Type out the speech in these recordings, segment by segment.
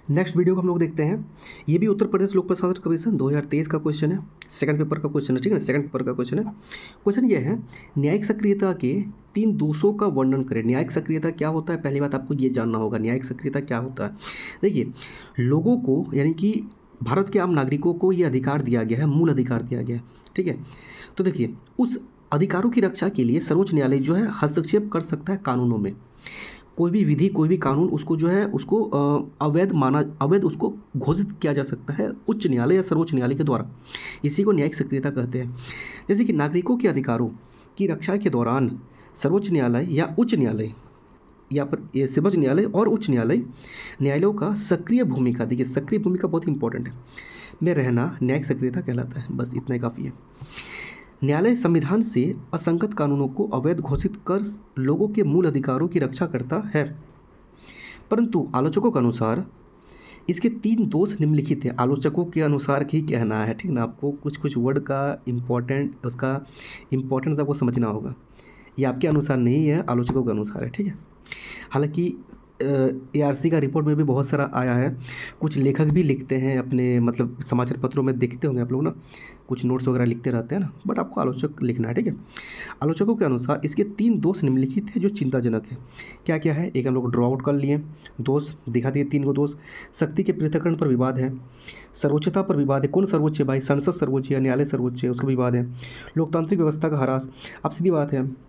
Next video को हम लोग देखते हैं। ये भी उत्तर प्रदेश लोक प्रशासन कमीशन 2023 का क्वेश्चन है, सेकंड पेपर का क्वेश्चन है। ठीक है, सेकंड पेपर का क्वेश्चन है। क्वेश्चन ये है, न्यायिक सक्रियता के 3 दोषों का वर्णन करें। न्यायिक सक्रियता क्या होता है, पहली बात आपको ये जानना होगा न्यायिक सक्रियता क्या होता है। देखिए, लोगों को यानी कि भारत के आम नागरिकों को ये अधिकार दिया गया है, मूल अधिकार दिया गया है। ठीक है, तो देखिए उस अधिकारों की रक्षा के लिए सर्वोच्च न्यायालय जो है हस्तक्षेप कर सकता है कानूनों में। कोई भी विधि, कोई भी कानून उसको जो है उसको अवैध उसको घोषित किया जा सकता है उच्च न्यायालय या सर्वोच्च न्यायालय के द्वारा। इसी को न्यायिक सक्रियता कहते हैं। जैसे कि नागरिकों के अधिकारों की रक्षा के दौरान सर्वोच्च न्यायालय या उच्च न्यायालय या पर ये सर्वोच्च न्यायालय और उच्च न्यायालयों का सक्रिय भूमिका, देखिए सक्रिय भूमिका बहुत इंपॉर्टेंट है, में रहना न्यायिक सक्रियता कहलाता है। बस इतना ही काफ़ी है। न्यायालय संविधान से असंगत कानूनों को अवैध घोषित कर लोगों के मूल अधिकारों की रक्षा करता है, परंतु आलोचकों के अनुसार इसके 3 दोष निम्नलिखित हैं। आलोचकों के अनुसार ही कहना है, ठीक ना। आपको कुछ कुछ वर्ड का उसका इम्पोर्टेंस आपको समझना होगा। ये आपके अनुसार नहीं है, आलोचकों के अनुसार है। ठीक है, हालांकि ARC का रिपोर्ट में भी बहुत सारा आया है। कुछ लेखक भी लिखते हैं अपने मतलब समाचार पत्रों में, देखते होंगे आप लोग ना, कुछ नोट्स वगैरह लिखते रहते हैं ना, बट आपको आलोचक लिखना है। ठीक है, आलोचकों के अनुसार इसके 3 दोष निम्नलिखित हैं जो चिंताजनक है। क्या क्या है, एक हम लोग ड्रॉ आउट कर लिए, दोष दिखा दिए 3 को दोष। शक्ति के पृथक्करण पर विवाद है, सर्वोच्चता पर विवाद है, कौन सर्वोच्च है भाई, संसद सर्वोच्च है, न्यायालय सर्वोच्च है, उसका विवाद है। लोकतांत्रिक व्यवस्था का ह्रास। अब सीधी बात है,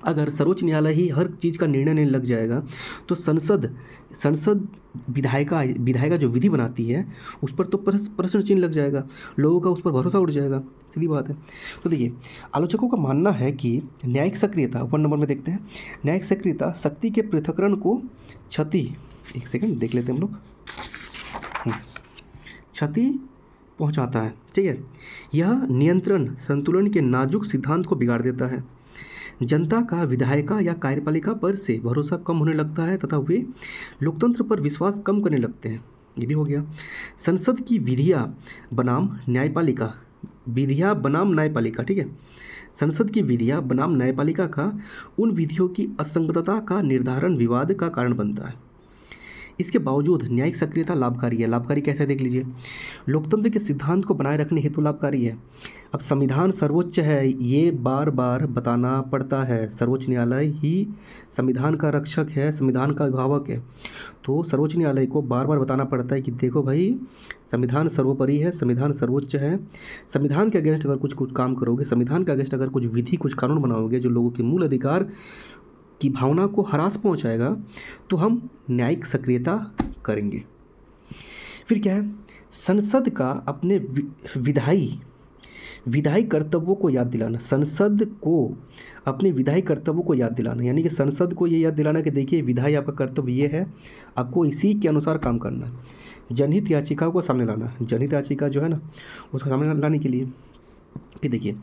अगर सर्वोच्च न्यायालय ही हर चीज़ का निर्णय लेने लग जाएगा तो संसद विधायिका जो विधि बनाती है उस पर तो प्रश्न चिन्ह लग जाएगा, लोगों का उस पर भरोसा उठ जाएगा, सीधी बात है। तो देखिए, आलोचकों का मानना है कि न्यायिक सक्रियता 1 नंबर में देखते हैं। न्यायिक सक्रियता शक्ति के पृथक्करण को एक सेकंड देख लेते हैं हम लोग, क्षति पहुंचाता है। ठीक है, यह नियंत्रण संतुलन के नाजुक सिद्धांत को बिगाड़ देता है। जनता का विधायिका या कार्यपालिका पर से भरोसा कम होने लगता है तथा वे लोकतंत्र पर विश्वास कम करने लगते हैं। ये भी हो गया। संसद की विधियां बनाम न्यायपालिका, ठीक है, संसद की विधियां बनाम न्यायपालिका का उन विधियों की असंगतता का निर्धारण विवाद का कारण बनता है। इसके बावजूद न्यायिक सक्रियता लाभकारी है। लाभकारी कैसे, देख लीजिए। लोकतंत्र के सिद्धांत को बनाए रखने हेतु लाभकारी है। अब संविधान सर्वोच्च है, ये बार बार बताना पड़ता है। सर्वोच्च न्यायालय ही संविधान का रक्षक है, संविधान का अभिभावक है, तो सर्वोच्च न्यायालय को बार बार बताना पड़ता है कि देखो भाई, संविधान सर्वोपरि है, संविधान सर्वोच्च है। संविधान के अगेंस्ट अगर कुछ काम करोगे, संविधान के अगेंस्ट अगर कुछ विधि, कुछ कानून बनाओगे जो लोगों के मूल अधिकार की भावना को ह्रास पहुंचाएगा, तो हम न्यायिक सक्रियता करेंगे। फिर क्या है, संसद का अपने विधायी कर्तव्यों को याद दिलाना। संसद को अपने विधायी कर्तव्यों को याद दिलाना, यानी कि संसद को ये याद दिलाना कि देखिए विधायी आपका कर्तव्य ये है, आपको इसी के अनुसार काम करना है। जनहित याचिकाओं को सामने लाना, जनहित याचिका जो है ना उसको सामने लाने के लिए। फिर देखिए,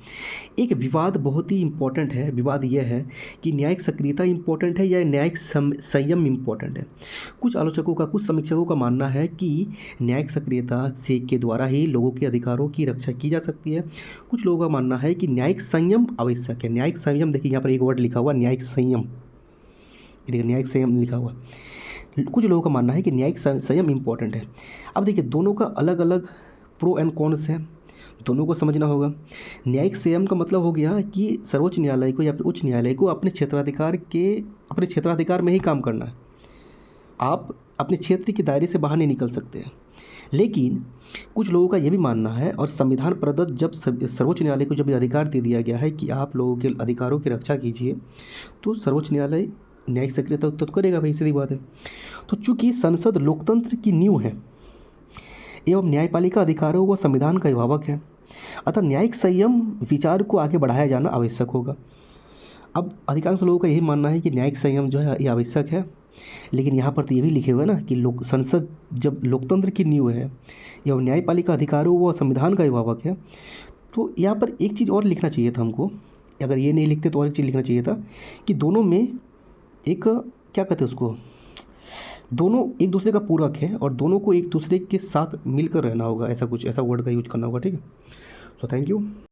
एक विवाद बहुत ही इम्पोर्टेंट है। विवाद यह है कि न्यायिक सक्रियता इम्पोर्टेंट है या न्यायिक संयम इम्पोर्टेंट है। कुछ आलोचकों का, कुछ समीक्षकों का मानना है कि न्यायिक सक्रियता से के द्वारा ही लोगों के अधिकारों की रक्षा की जा सकती है। कुछ लोगों का मानना है कि न्यायिक संयम आवश्यक है। न्यायिक संयम, देखिए यहाँ पर एक वर्ड लिखा हुआ, न्यायिक संयम, देखिए न्यायिक संयम लिखा हुआ। कुछ लोगों का मानना है कि न्यायिक संयम इम्पोर्टेंट है। अब देखिए, दोनों का अलग अलग प्रो एंड कॉन्स हैं, दोनों को समझना होगा। न्यायिक संयम का मतलब हो गया कि सर्वोच्च न्यायालय को या फिर उच्च न्यायालय को अपने क्षेत्राधिकार में ही काम करना है। आप अपने क्षेत्र के दायरे से बाहर नहीं निकल सकते हैं। लेकिन कुछ लोगों का ये भी मानना है, और संविधान प्रदत्त जब सर्वोच्च न्यायालय को जब ये अधिकार दे दिया गया है कि आप लोगों के अधिकारों की रक्षा कीजिए, तो सर्वोच्च न्यायालय न्यायिक सक्रियता तो करेगा भाई, सीधी बात है। तो चूँकि संसद लोकतंत्र की नींव है एवं न्यायपालिका अधिकारों व संविधान का अभिभावक है, अतः न्यायिक संयम विचार को आगे बढ़ाया जाना आवश्यक होगा। अब अधिकांश लोगों का यही मानना है कि न्यायिक संयम जो है ये आवश्यक है, लेकिन यहाँ पर तो ये भी लिखे हुए ना कि संसद जब लोकतंत्र की नींव है एवं न्यायपालिका अधिकारों व संविधान का अभिभावक है, तो यहाँ पर एक चीज़ और लिखना चाहिए था हमको। अगर ये नहीं लिखते तो और एक चीज़ लिखना चाहिए था कि दोनों में एक, क्या कहते हैं उसको, दोनों एक दूसरे का पूरक है और दोनों को एक दूसरे के साथ मिलकर रहना होगा, ऐसा कुछ, ऐसा वर्ड का यूज करना होगा। ठीक है, सो थैंक यू।